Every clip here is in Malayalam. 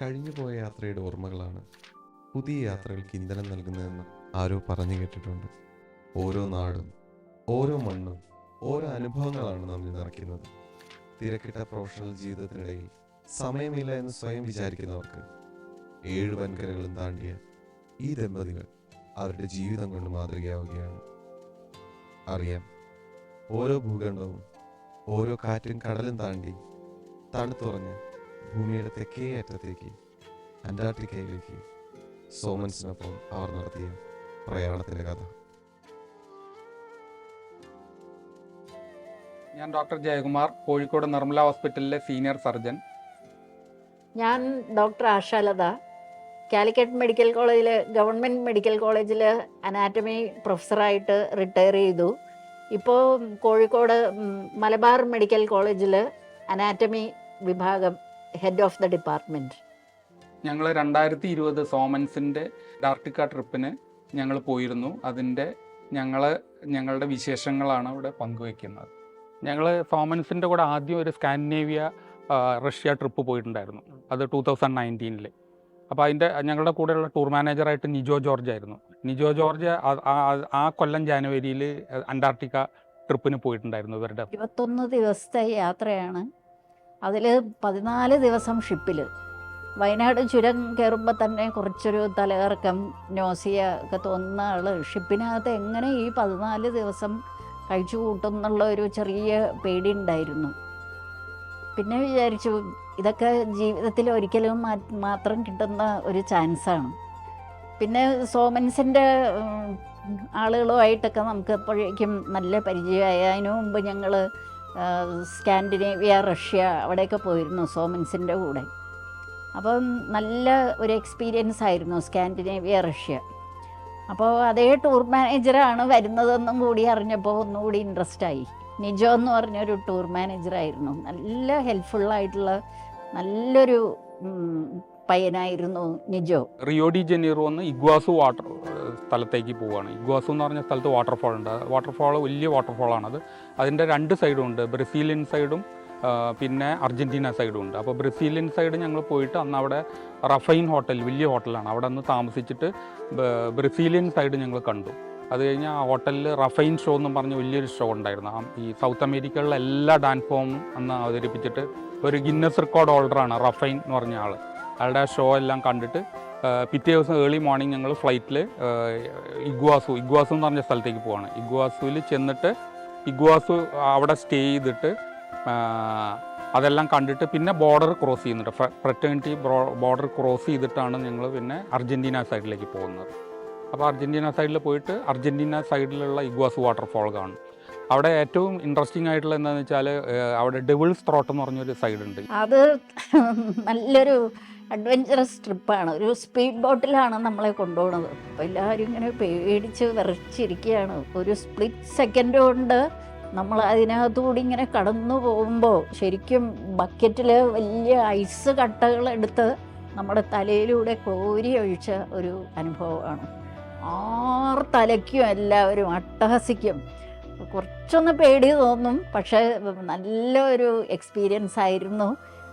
കഴിഞ്ഞുപോയ യാത്രയുടെ ഓർമ്മകളാണ് പുതിയ യാത്രകൾക്ക് ഇന്ധനം നൽകുന്നതെന്ന് ആരോ പറഞ്ഞു കേട്ടിട്ടുണ്ട്. ഓരോ നാടും ഓരോ മണ്ണും ഓരോ അനുഭവങ്ങളാണ് നമ്മിൽ നിറയ്ക്കുന്നത്. തിരക്കിട്ട പ്രൊഫഷണൽ ജീവിതത്തിനിടയിൽ സമയമില്ല എന്ന് സ്വയം വിചാരിക്കുന്നവർക്ക് 7 വൻകരകളും താണ്ടിയ ഈ ദമ്പതികൾ അവരുടെ ജീവിതം കൊണ്ട് മാതൃകയാവുകയാണ്. അറിയാം, ഓരോ ഭൂഖണ്ഡവും ഓരോ കാറ്റും കടലും താണ്ടി തണുത്തുറഞ്ഞ് ഭൂമിയുടെ തെക്കേ അറ്റത്തേക്ക് അന്റാർട്ടിക്കയിലേക്ക് സോമൻസിനൊപ്പം അവർ നടത്തിയ പ്രയാണത്തിന്റെ കഥ. ഞാൻ ഡോക്ടർ ജയകുമാർ, കോഴിക്കോട് നിർമ്മല ഹോസ്പിറ്റലിലെ സീനിയർ സർജൻ. ഞാൻ ഡോക്ടർ ആശാലത, കാലിക്കറ്റ് മെഡിക്കൽ കോളേജിൽ ഗവൺമെൻറ് മെഡിക്കൽ കോളേജിൽ അനാറ്റമി പ്രൊഫസറായിട്ട് റിട്ടയർ ചെയ്തു. ഇപ്പോൾ കോഴിക്കോട് മലബാർ മെഡിക്കൽ കോളേജിൽ അനാറ്റമി വിഭാഗം ഹെഡ് ഓഫ് ദ ഡിപ്പാർട്ട്മെൻറ്റ്. ഞങ്ങൾ 2020 സോമൻസിൻ്റെ അന്റാർട്ടിക്ക ട്രിപ്പിന് ഞങ്ങൾ പോയിരുന്നു. അതിൻ്റെ ഞങ്ങളുടെ വിശേഷങ്ങളാണ് ഇവിടെ പങ്കുവയ്ക്കുന്നത്. ഞങ്ങൾ സോമൻസിൻ്റെ കൂടെ ആദ്യം ഒരു സ്കാൻഡിനേവിയ റഷ്യ ട്രിപ്പ് പോയിട്ടുണ്ടായിരുന്നു. അത് 2019. അപ്പോൾ ഞങ്ങളുടെ കൂടെയുള്ള ടൂർ മാനേജറായിട്ട് നിജോ ജോർജ് ആയിരുന്നു. നിജോ ജോർജ് ആ കൊല്ലം ജാനുവരിയിൽ അന്റാർട്ടിക്ക ട്രിപ്പിന് പോയിട്ടുണ്ടായിരുന്നു. ഇവരുടെ 21 ദിവസത്തെ യാത്രയാണ്. അതിൽ 14 ദിവസം ഷിപ്പിൽ. വയനാട് ചുരം കയറുമ്പോൾ തന്നെ കുറച്ചൊരു തലകറക്കം, നോസിയ ഒക്കെ തോന്നുന്ന ആൾ ഷിപ്പിനകത്ത് എങ്ങനെ ഈ 14 ദിവസം കഴിച്ചു കൂട്ടും എന്നുള്ള ഒരു ചെറിയ പേടി ഉണ്ടായിരുന്നു. പിന്നെ വിചാരിച്ചു ഇതൊക്കെ ജീവിതത്തിൽ ഒരിക്കലും മാത്രം കിട്ടുന്ന ഒരു ചാൻസാണ്. പിന്നെ സോമൻസിൻ്റെ ആളുകളുമായിട്ടൊക്കെ നമുക്ക് എപ്പോഴേക്കും നല്ല പരിചയമായി. അതിനു മുമ്പ് ഞങ്ങൾ സ്കാൻഡിനേവിയ, റഷ്യ അവിടെയൊക്കെ പോയിരുന്നു സോമൻസിൻ്റെ കൂടെ. അപ്പം നല്ല ഒരു എക്സ്പീരിയൻസ് ആയിരുന്നു സ്കാൻഡിനേവിയ, റഷ്യ. അപ്പോൾ അതേ ടൂർ മാനേജറാണ് വരുന്നതെന്നും കൂടി അറിഞ്ഞപ്പോൾ ഒന്നുകൂടി ഇൻട്രസ്റ്റായി. നിജോ എന്ന് പറഞ്ഞൊരു ടൂർ മാനേജറായിരുന്നു. നല്ല ഹെൽപ്ഫുള്ളായിട്ടുള്ള നല്ലൊരു പയ്യനായിരുന്നു നിജോ. റിയോ ഡി ജനീറോ എന്ന് ഇഗ്വാസു വാട്ടർ സ്ഥലത്തേക്ക് പോവുകയാണ്. ഇഗ്വാസു എന്ന് പറഞ്ഞ സ്ഥലത്ത് വാട്ടർഫോൾ ഉണ്ട്. വാട്ടർഫോൾ വലിയ വാട്ടർഫോളാണത്. അതിൻ്റെ 2 സൈഡും ഉണ്ട്, ബ്രസീലിയൻ സൈഡും പിന്നെ അർജൻറ്റീന സൈഡും ഉണ്ട്. അപ്പോൾ ബ്രസീലിയൻ സൈഡ് ഞങ്ങൾ പോയിട്ട് അന്ന് അവിടെ റഫൈൻ ഹോട്ടൽ, വലിയ ഹോട്ടലാണ്, അവിടെ നിന്ന് താമസിച്ചിട്ട് ബ്രസീലിയൻ സൈഡ് ഞങ്ങൾ കണ്ടു. അത് കഴിഞ്ഞ് ആ ഹോട്ടലിൽ റഫൈൻ ഷോ എന്നും പറഞ്ഞ് വലിയൊരു ഷോ ഉണ്ടായിരുന്നു. ഈ സൗത്ത് അമേരിക്കയിലുള്ള എല്ലാ ഡാൻസ് ഫോമും അന്ന് അവതരിപ്പിച്ചിട്ട് ഒരു ഗിന്നസ് റെക്കോർഡ് ഹോൾഡറാണ് റഫൈൻ എന്ന് പറഞ്ഞ ആൾ. അയാളുടെ ആ ഷോ എല്ലാം കണ്ടിട്ട് പിറ്റേ ദിവസം ഏർലി മോർണിംഗ് ഞങ്ങൾ ഫ്ലൈറ്റിൽ ഇഗ്വാസു എന്ന് പറഞ്ഞ സ്ഥലത്തേക്ക് പോവാണ്. ഇഗ്വാസുവിൽ ചെന്നിട്ട് ഇഗ്വാസു അവിടെ സ്റ്റേ ചെയ്തിട്ട് അതെല്ലാം കണ്ടിട്ട് പിന്നെ ബോർഡർ ക്രോസ് ചെയ്യുന്നുണ്ട്. ഫ്രറ്റേണിറ്റി ബോർഡർ ക്രോസ് ചെയ്തിട്ടാണ് ഞങ്ങൾ പിന്നെ അർജൻറ്റീന സൈഡിലേക്ക് പോകുന്നത്. അപ്പോൾ അർജൻറ്റീന സൈഡിൽ പോയിട്ട് അർജൻറ്റീന സൈഡിലുള്ള ഇഗ്വാസു വാട്ടർഫോൾ കാണും. അവിടെ ഏറ്റവും ഇൻട്രസ്റ്റിംഗ് ആയിട്ടുള്ള എന്താണെന്ന് വെച്ചാൽ അവിടെ ഡെവിൾസ് ത്രോട്ട് എന്ന് പറഞ്ഞൊരു സൈഡുണ്ട്. അത് നല്ലൊരു അഡ്വഞ്ചറസ് ട്രിപ്പാണ്. ഒരു സ്പീഡ് ബോട്ടിലാണ് നമ്മളെ കൊണ്ടുപോകുന്നത്. അപ്പോൾ എല്ലാവരും ഇങ്ങനെ പേടിച്ച് വിറച്ചിരിക്കുകയാണ്. ഒരു സ്പ്ലിറ്റ് സെക്കൻഡ് കൊണ്ട് നമ്മൾ അതിനകത്തുകൂടി ഇങ്ങനെ കടന്നു പോകുമ്പോൾ ശരിക്കും ബക്കറ്റിൽ വലിയ ഐസ് കട്ടകളെടുത്ത് നമ്മുടെ തലയിലൂടെ കോരി ഒഴിച്ച ഒരു അനുഭവമാണ്. തലയ്ക്കും എല്ലാവരും അട്ടഹസിക്കും. കുറച്ചൊന്ന് പേടി തോന്നും, പക്ഷേ നല്ലൊരു എക്സ്പീരിയൻസ് ആയിരുന്നു.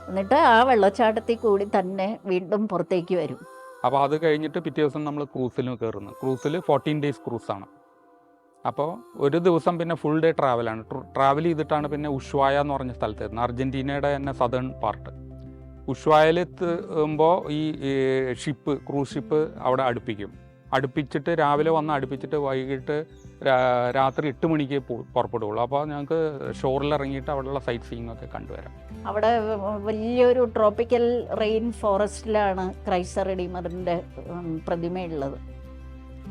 എന്നിട്ട് ആ വെള്ളച്ചാട്ടത്തിൽ കൂടി തന്നെ വീണ്ടും പുറത്തേക്ക് വരും. അപ്പോൾ അത് കഴിഞ്ഞിട്ട് പിറ്റേ ദിവസം നമ്മൾ ക്രൂസിൽ കയറുന്നു. ക്രൂസിൽ 14 days ക്രൂസാണ്. അപ്പോൾ ഒരു ദിവസം പിന്നെ ഫുൾ ഡേ ട്രാവലാണ്. ട്രാവൽ ചെയ്തിട്ടാണ് പിന്നെ ഉഷ്വായ എന്ന് പറഞ്ഞ സ്ഥലത്ത് എത്തുന്നത്, അർജൻറ്റീനയുടെ തന്നെ സദേൺ പാർട്ട്. ഉഷ്വായയിലെത്തുമ്പോൾ ഈ ക്രൂസ് ഷിപ്പ് അവിടെ അടുപ്പിച്ചിട്ട് രാവിലെ വന്ന് അടുപ്പിച്ചിട്ട് വൈകിട്ട് രാത്രി 8 മണിക്ക് പുറപ്പെടുകയുള്ളൂ. അപ്പോൾ ഞങ്ങൾക്ക് ഷോറിൽ ഇറങ്ങിയിട്ട് അവിടെയുള്ള സൈറ്റ് സീയിങ് ഒക്കെ കണ്ടുവരാം. അവിടെ വലിയൊരു ട്രോപ്പിക്കൽ റെയിൻ ഫോറസ്റ്റിലാണ് ക്രൈസ്റ്റ് റിഡീമറിൻ്റെ പ്രതിമയുള്ളത്.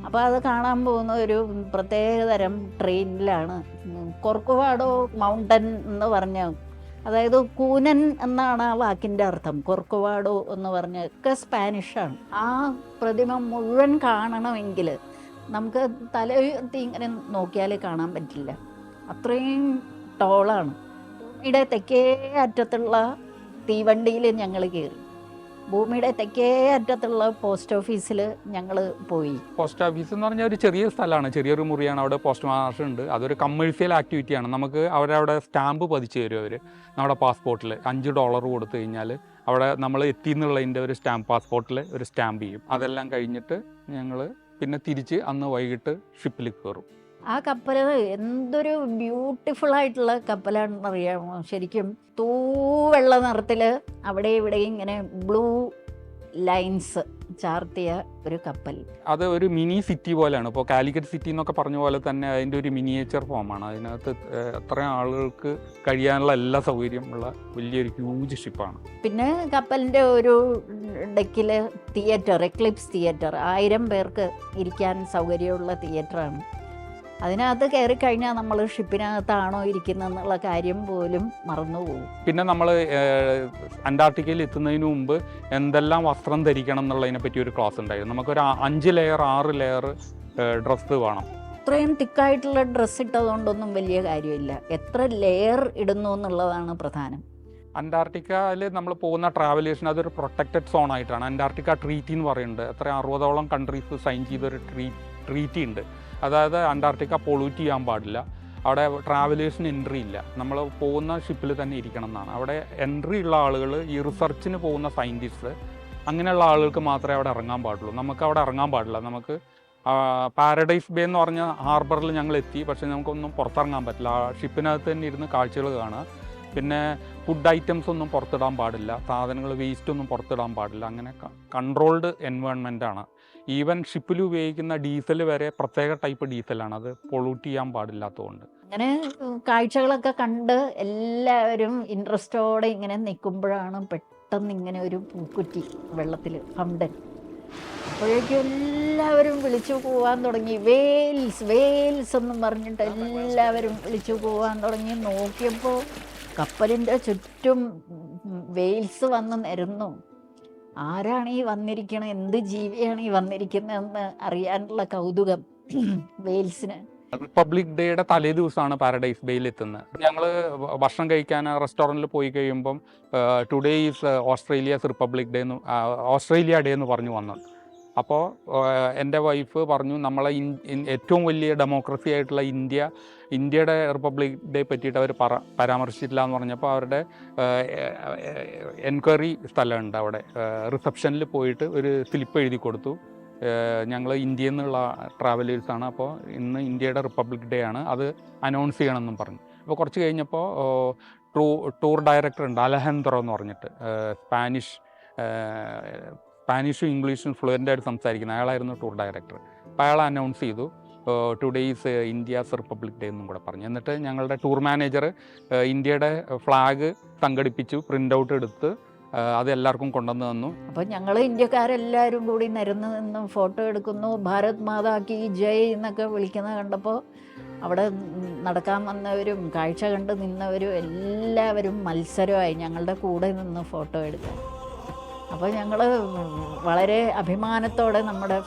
അപ്പോൾ അത് കാണാൻ പോകുന്ന ഒരു പ്രത്യേകതരം ട്രെയിനിലാണ്. കൊർക്കുവാഡോ മൗണ്ടൻ എന്ന് പറഞ്ഞ, അതായത് കൂനൻ എന്നാണ് ആ വാക്കിൻ്റെ അർത്ഥം. കൊർക്കുവാഡോ എന്ന് പറഞ്ഞൊക്കെ സ്പാനിഷാണ്. ആ പ്രതിമ മുഴുവൻ കാണണമെങ്കിൽ നമുക്ക് തല ഉയർത്തി ഇങ്ങനെ നോക്കിയാലേ കാണാൻ പറ്റില്ല, അത്രയും ടോളാണ്. ഭൂമിയുടെ തെക്കേ അറ്റത്തുള്ള തീവണ്ടിയിൽ ഞങ്ങൾ കയറി. ഭൂമിയുടെ തെക്കേ അറ്റത്തുള്ള പോസ്റ്റ് ഓഫീസിൽ ഞങ്ങൾ പോയി. പോസ്റ്റ് ഓഫീസ് എന്ന് പറഞ്ഞാൽ ഒരു ചെറിയ സ്ഥലമാണ്, ചെറിയൊരു മുറിയാണ്. അവിടെ പോസ്റ്റ് മാസ്റ്റർ ഉണ്ട്. അതൊരു കമേഴ്ഷ്യൽ ആക്ടിവിറ്റിയാണ്. നമുക്ക് അവരവിടെ സ്റ്റാമ്പ് പതിച്ച് തരും. അവർ നമ്മുടെ പാസ്പോർട്ടിൽ $5 കൊടുത്തു കഴിഞ്ഞാൽ അവിടെ നമ്മൾ എത്തി എന്നുള്ളതിൻ്റെ ഒരു സ്റ്റാമ്പ്, പാസ്പോർട്ടിൽ ഒരു സ്റ്റാമ്പ് ചെയ്യും. അതെല്ലാം കഴിഞ്ഞിട്ട് ഞങ്ങൾ പിന്നെ തിരിച്ച് അന്ന് വൈകിട്ട് ഷിപ്പിൽ കയറും. ആ കപ്പൽ എന്തൊരു ബ്യൂട്ടിഫുൾ ആയിട്ടുള്ള കപ്പലാണെന്ന് അറിയാമോ? ശരിക്കും തൂവെള്ള നിറത്തിൽ അവിടെ ഇവിടെ ഇങ്ങനെ ബ്ലൂ ലൈൻസ് ചാർത്തിയ ഒരു കപ്പൽ. അത് ഒരു മിനി സിറ്റി പോലെയാണ്. ഇപ്പോൾ കാലിക്കറ്റ് സിറ്റി എന്നൊക്കെ പറഞ്ഞ പോലെ തന്നെ അതിൻ്റെ ഒരു മിനിയേച്ചർ ഫോമാണ്. അതിനകത്ത് അത്രയും ആളുകൾക്ക് കഴിയാനുള്ള എല്ലാ സൗകര്യം ഉള്ള വലിയൊരു ഹ്യൂജ് ഷിപ്പാണ്. പിന്നെ കപ്പലിൻ്റെ ഒരു ഡെക്കിൽ തിയേറ്റർ, എക്ലിപ്സ് തിയേറ്റർ, 1000 പേർക്ക് ഇരിക്കാൻ സൗകര്യമുള്ള തിയേറ്ററാണ്. അതിനകത്ത് കയറി കഴിഞ്ഞാൽ നമ്മൾ ഷിപ്പിനകത്താണോ ഇരിക്കുന്നതെന്നുള്ള കാര്യം പോലും മറന്നുപോകും. പിന്നെ നമ്മൾ അന്റാർട്ടിക്കയിൽ എത്തുന്നതിന് മുമ്പ് എന്തെല്ലാം വസ്ത്രം ധരിക്കണം എന്നുള്ളതിനെ പറ്റി ഒരു ക്ലാസ് ഉണ്ടായിരുന്നു. നമുക്കൊരു 5 ലെയർ 6 ലെയർ ഡ്രസ്സ് വേണം. ഇത്രയും തിക്കായിട്ടുള്ള ഡ്രസ്സ് ഇട്ടതുകൊണ്ടൊന്നും വലിയ കാര്യമില്ല, എത്ര ലെയർ ഇടുന്നു എന്നുള്ളതാണ് പ്രധാനം. അന്റാർട്ടിക്കയിൽ നമ്മൾ പോകുന്ന ട്രാവലേഷൻ അതൊരു പ്രൊട്ടക്റ്റഡ് സോൺ ആയിട്ടാണ്. അന്റാർട്ടിക്ക ട്രീറ്റി എന്ന് പറയുന്നുണ്ട്. എത്ര 60ഓളം കൺട്രീസ് സൈൻ ചെയ്തൊരു ട്രീറ്റി ഉണ്ട്. അതായത് അന്റാർട്ടിക്ക പൊള്യൂട്ട് ചെയ്യാൻ പാടില്ല, അവിടെ ട്രാവലേഴ്സിന് എൻട്രി ഇല്ല, നമ്മൾ പോകുന്ന ഷിപ്പിൽ തന്നെ ഇരിക്കണം എന്നാണ്. അവിടെ എൻട്രി ഉള്ള ആളുകൾ, ഈ റിസർച്ചിന് പോകുന്ന സയൻറ്റിസ്റ്റ്, അങ്ങനെയുള്ള ആളുകൾക്ക് മാത്രമേ അവിടെ ഇറങ്ങാൻ പാടുള്ളൂ. നമുക്ക് അവിടെ ഇറങ്ങാൻ പാടില്ല. നമുക്ക് പാരഡൈസ് ബേ എന്ന് പറഞ്ഞ ഹാർബറിൽ ഞങ്ങൾ എത്തി, പക്ഷേ നമുക്കൊന്നും പുറത്തിറങ്ങാൻ പറ്റില്ല. ആ ഷിപ്പിനകത്ത് തന്നെ ഇരുന്ന് കാഴ്ചകൾ കാണുക. പിന്നെ ഫുഡ് ഐറ്റംസ് ഒന്നും പുറത്തിടാൻ പാടില്ല, സാധനങ്ങൾ വേസ്റ്റ് ഒന്നും പുറത്തിടാൻ പാടില്ല. അങ്ങനെ കൺട്രോൾഡ് എൻവയോൺമെൻറ്റാണ്. ഈവൻ ഷിപ്പിൽ ഉപയോഗിക്കുന്ന ഡീസൽ വരെ പ്രത്യേക ടൈപ്പ് ഡീസലാണ്, അത് പൊള്യൂട്ട് ചെയ്യാൻ പാടില്ലാത്തതുകൊണ്ട്. അങ്ങനെ കാഴ്ചകളൊക്കെ കണ്ട് എല്ലാവരും ഇൻട്രസ്റ്റോടെ ഇങ്ങനെ നിൽക്കുമ്പോഴാണ് പെട്ടെന്ന് ഇങ്ങനെ ഒരു പൂക്കുറ്റി വെള്ളത്തിൽ, ഹംഡൻ. അപ്പോഴേക്കും എല്ലാവരും വിളിച്ചു പോകാൻ തുടങ്ങി. വെയിൽസ് വെയിൽസ് എന്നും പറഞ്ഞിട്ട് എല്ലാവരും വിളിച്ചു പോകാൻ തുടങ്ങി. നോക്കിയപ്പോൾ കപ്പലിൻ്റെ ചുറ്റും വെയിൽസ് വന്ന് നിരന്നു. ആരാണ് ഈ വന്നിരിക്കണത്, എന്ത് ജീവിയാണ് ഈ വന്നിരിക്കുന്നതെന്ന് അറിയാനുള്ള കൗതുകം വെയിൽസിന്. റിപ്പബ്ലിക് ഡേയുടെ തലേ ദിവസമാണ് പാരഡൈസ് ബേയിൽ എത്തുന്നത്. ഞങ്ങൾ ഭക്ഷണം കഴിക്കാൻ റെസ്റ്റോറൻറ്റിൽ പോയി കഴിയുമ്പം ടുഡേ ഈസ് ഓസ്ട്രേലിയാസ് റിപ്പബ്ലിക് ഡേ എന്ന്, ഓസ്ട്രേലിയ ഡേ എന്ന് പറഞ്ഞു വന്നത്. അപ്പോൾ എൻ്റെ വൈഫ് പറഞ്ഞു, നമ്മളെ ഏറ്റവും വലിയ ഡെമോക്രസി ആയിട്ടുള്ള ഇന്ത്യയുടെ റിപ്പബ്ലിക് ഡേ പറ്റിയിട്ട് അവർ പരാമർശിച്ചിട്ടില്ല എന്ന് പറഞ്ഞപ്പോൾ അവരുടെ എൻക്വയറി സ്ഥലമുണ്ട്. അവിടെ റിസപ്ഷനിൽ പോയിട്ട് ഒരു സ്ലിപ്പ് എഴുതി കൊടുത്തു, ഞങ്ങൾ ഇന്ത്യയിൽ നിന്നുള്ള ട്രാവലേഴ്സാണ്, അപ്പോൾ ഇന്ന് ഇന്ത്യയുടെ റിപ്പബ്ലിക് ഡേ ആണ്, അത് അനൗൺസ് ചെയ്യണമെന്നും പറഞ്ഞു. അപ്പോൾ കുറച്ച് കഴിഞ്ഞപ്പോൾ ടൂർ ഡയറക്ടർ ഉണ്ട്, അലഹന്ദ്രോ എന്ന് പറഞ്ഞിട്ട്, സ്പാനിഷും ഇംഗ്ലീഷും ഫ്ലുവൻ്റായിട്ട് സംസാരിക്കുന്നത്, അയാളായിരുന്നു ടൂർ ഡയറക്ടർ. അപ്പോൾ അയാൾ അനൗൺസ് ചെയ്തു today is India's republic day എന്നും കൂടെ പറഞ്ഞു. എന്നിട്ട് ഞങ്ങളുടെ ടൂർ മാനേജർ ഇന്ത്യയുടെ ഫ്ലാഗ് സംഘടിപ്പിച്ചു, പ്രിൻ്റ് ഔട്ട് എടുത്ത് അത് എല്ലാവർക്കും കൊണ്ടുവന്ന് തന്നു. അപ്പോൾ ഞങ്ങൾ ഇന്ത്യക്കാരെല്ലാവരും കൂടി നിരന്ന് നിന്നും ഫോട്ടോ എടുക്കുന്നു. ഭാരത് മാതാ കി ജയ് എന്നൊക്കെ വിളിക്കുന്നത് കണ്ടപ്പോൾ അവിടെ നടക്കാൻ വന്നവരും കാഴ്ച കണ്ട് നിന്നവരും എല്ലാവരും മത്സരമായി ഞങ്ങളുടെ കൂടെ നിന്ന് ഫോട്ടോ എടുക്കാൻ. അപ്പോൾ ഞങ്ങൾ വളരെ അഭിമാനത്തോടെ നമ്മുടെ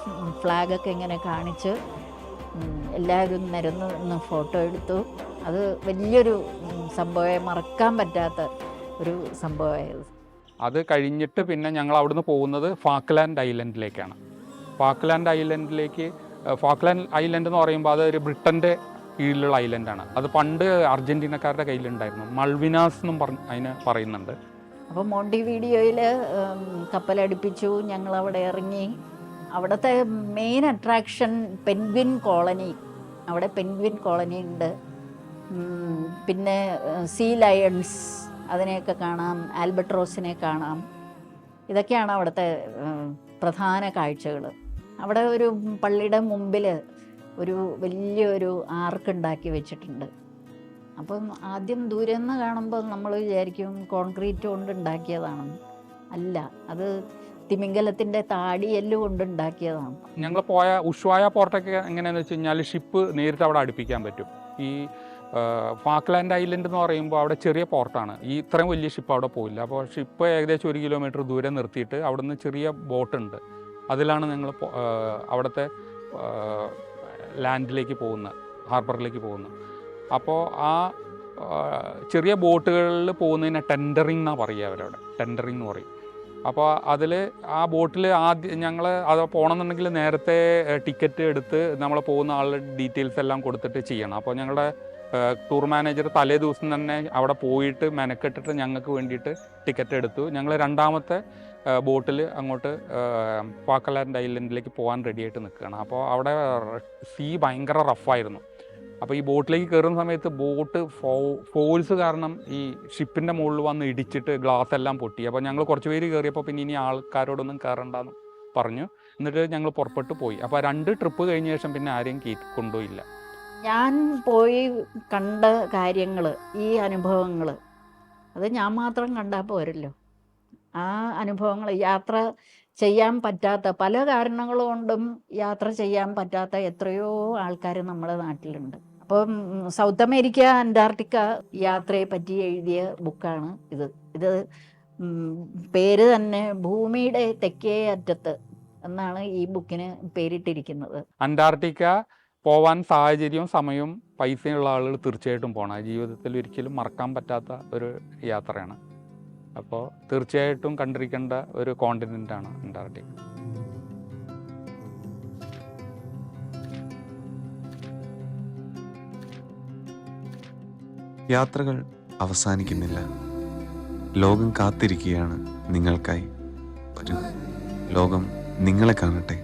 ഫ്ലാഗൊക്കെ ഇങ്ങനെ കാണിച്ച് എല്ലാവരും നിരന്ന് നിന്ന് ഫോട്ടോ എടുത്തു. അത് വലിയൊരു സംഭവമായി, മറക്കാൻ പറ്റാത്ത ഒരു സംഭവമായത്. അത് കഴിഞ്ഞിട്ട് പിന്നെ ഞങ്ങൾ അവിടുന്ന് പോകുന്നത് ഫാക്ലാൻഡ് ഐലൻഡിലേക്കാണ്. ഫാക്ലാൻഡ് ഐലൻഡ് എന്ന് പറയുമ്പോൾ അത് ഒരു ബ്രിട്ടൻ്റെ കീഴിലുള്ള ഐലൻഡാണ്. അത് പണ്ട് അർജൻറ്റീനക്കാരുടെ കയ്യിലുണ്ടായിരുന്നു. മൾവിനാസ് എന്നും അതിന് പറയുന്നുണ്ട്. അപ്പോൾ മോണ്ടിവീഡിയോയിൽ കപ്പലടുപ്പിച്ചു, ഞങ്ങളവിടെ ഇറങ്ങി. അവിടുത്തെ മെയിൻ അട്രാക്ഷൻ പെൻഗ്വിൻ കോളനി, അവിടെ പെൻഗ്വിൻ കോളനി ഉണ്ട്. പിന്നെ സീ ലയൺസ്, അതിനെയൊക്കെ കാണാം, ആൽബട്രോസിനെ കാണാം. ഇതൊക്കെയാണ് അവിടുത്തെ പ്രധാന കാഴ്ചകൾ. അവിടെ ഒരു പള്ളിയുടെ മുമ്പിൽ ഒരു വലിയൊരു ആർക്കുണ്ടാക്കി വെച്ചിട്ടുണ്ട്. അപ്പം ആദ്യം ദൂരെ നിന്ന് കാണുമ്പോൾ നമ്മൾ വിചാരിക്കും കോൺക്രീറ്റ് കൊണ്ട് ഉണ്ടാക്കിയതാണെന്ന്. അല്ല, അത് തിമിംഗലത്തിൻ്റെ താടിയെല്ല് കൊണ്ട് ഉണ്ടാക്കിയതാണ്. ഞങ്ങൾ പോയ ഉഷ്വായ പോർട്ടൊക്കെ എങ്ങനെയാണെന്ന് വെച്ച് കഴിഞ്ഞാൽ ഷിപ്പ് നേരിട്ട് അവിടെ അടുപ്പിക്കാൻ പറ്റും. ഈ ഫാക്ലാൻഡ് ഐലൻഡ് എന്ന് പറയുമ്പോൾ അവിടെ ചെറിയ പോർട്ടാണ്, ഈ ഇത്രയും വലിയ ഷിപ്പ് അവിടെ പോയില്ല. അപ്പോൾ ഷിപ്പ് ഏകദേശം 1 കിലോമീറ്റർ ദൂരെ നിർത്തിയിട്ട് അവിടുന്ന് ചെറിയ ബോട്ടുണ്ട്, അതിലാണ് ഞങ്ങൾ അവിടുത്തെ ലാൻഡിലേക്ക് പോകുന്നത്, ഹാർബറിലേക്ക് പോകുന്നത്. അപ്പോൾ ആ ചെറിയ ബോട്ടുകളിൽ പോകുന്നതിനെ ടെൻഡറിങ് എന്നാണ് പറയുക അവരവിടെ. ടെൻഡറിങ് എന്ന് പറയും. അപ്പോൾ അതിൽ ആ ബോട്ടിൽ ആദ്യം ഞങ്ങൾ അത് പോകണമെന്നുണ്ടെങ്കിൽ നേരത്തെ ടിക്കറ്റ് എടുത്ത് നമ്മൾ പോകുന്ന ആളുടെ ഡീറ്റെയിൽസ് എല്ലാം കൊടുത്തിട്ട് ചെയ്യണം. അപ്പോൾ ഞങ്ങളുടെ ടൂർ മാനേജർ തലേ ദിവസം തന്നെ അവിടെ പോയിട്ട് മെനക്കെട്ടിട്ട് ഞങ്ങൾക്ക് വേണ്ടിയിട്ട് ടിക്കറ്റ് എടുത്തു. ഞങ്ങൾ രണ്ടാമത്തെ ബോട്ടിൽ അങ്ങോട്ട് ഫാക്കലാൻഡ് ഐലൻഡിലേക്ക് പോകാൻ റെഡിയായിട്ട് നിൽക്കുകയാണ്. അപ്പോൾ അവിടെ സീ ഭയങ്കര റഫായിരുന്നു. അപ്പോൾ ഈ ബോട്ടിലേക്ക് കയറുന്ന സമയത്ത് ബോട്ട് ഫോഴ്സ് കാരണം ഈ ഷിപ്പിൻ്റെ മുകളിൽ വന്ന് ഇടിച്ചിട്ട് ഗ്ലാസ് എല്ലാം പൊട്ടി. അപ്പോൾ ഞങ്ങൾ കുറച്ച് പേര് കയറിയപ്പോൾ പിന്നെ ഇനി ആൾക്കാരോടൊന്നും കയറണ്ടെന്ന് പറഞ്ഞു. എന്നിട്ട് ഞങ്ങൾ പുറപ്പെട്ടു പോയി. അപ്പോൾ 2 ട്രിപ്പ് കഴിഞ്ഞ ശേഷം പിന്നെ ആരെയും കൊണ്ടുപോയില്ല. ഞാൻ പോയി കണ്ട കാര്യങ്ങൾ, ഈ അനുഭവങ്ങൾ, അത് ഞാൻ മാത്രം കണ്ടാൽ പോരല്ലോ. ആ അനുഭവങ്ങൾ, യാത്ര ചെയ്യാൻ പറ്റാത്ത, പല കാരണങ്ങൾ കൊണ്ടും യാത്ര ചെയ്യാൻ പറ്റാത്ത എത്രയോ ആൾക്കാർ നമ്മുടെ നാട്ടിലുണ്ട്. അപ്പം സൗത്ത് അമേരിക്ക, അന്റാർട്ടിക്ക യാത്രയെ പറ്റി എഴുതിയ ബുക്കാണ് ഇത്. പേര് തന്നെ ഭൂമിയുടെ തെക്കേ അറ്റത്ത് എന്നാണ് ഈ ബുക്കിന് പേരിട്ടിരിക്കുന്നത്. അന്റാർട്ടിക്ക പോവാൻ സാഹചര്യവും സമയവും പൈസയുള്ള ആളുകൾ തീർച്ചയായിട്ടും പോകണം. ജീവിതത്തിൽ ഒരിക്കലും മറക്കാൻ പറ്റാത്ത ഒരു യാത്രയാണ്. അപ്പോൾ തീർച്ചയായിട്ടും കണ്ടിരിക്കേണ്ട ഒരു കോണ്ടിനെൻ്റാണ് അന്റാർട്ടിക്ക. യാത്രകൾ അവസാനിക്കുന്നില്ല. ലോകം കാത്തിരിക്കുകയാണ് നിങ്ങൾക്കായി. വരൂ, ലോകം നിങ്ങളെ കാണട്ടെ.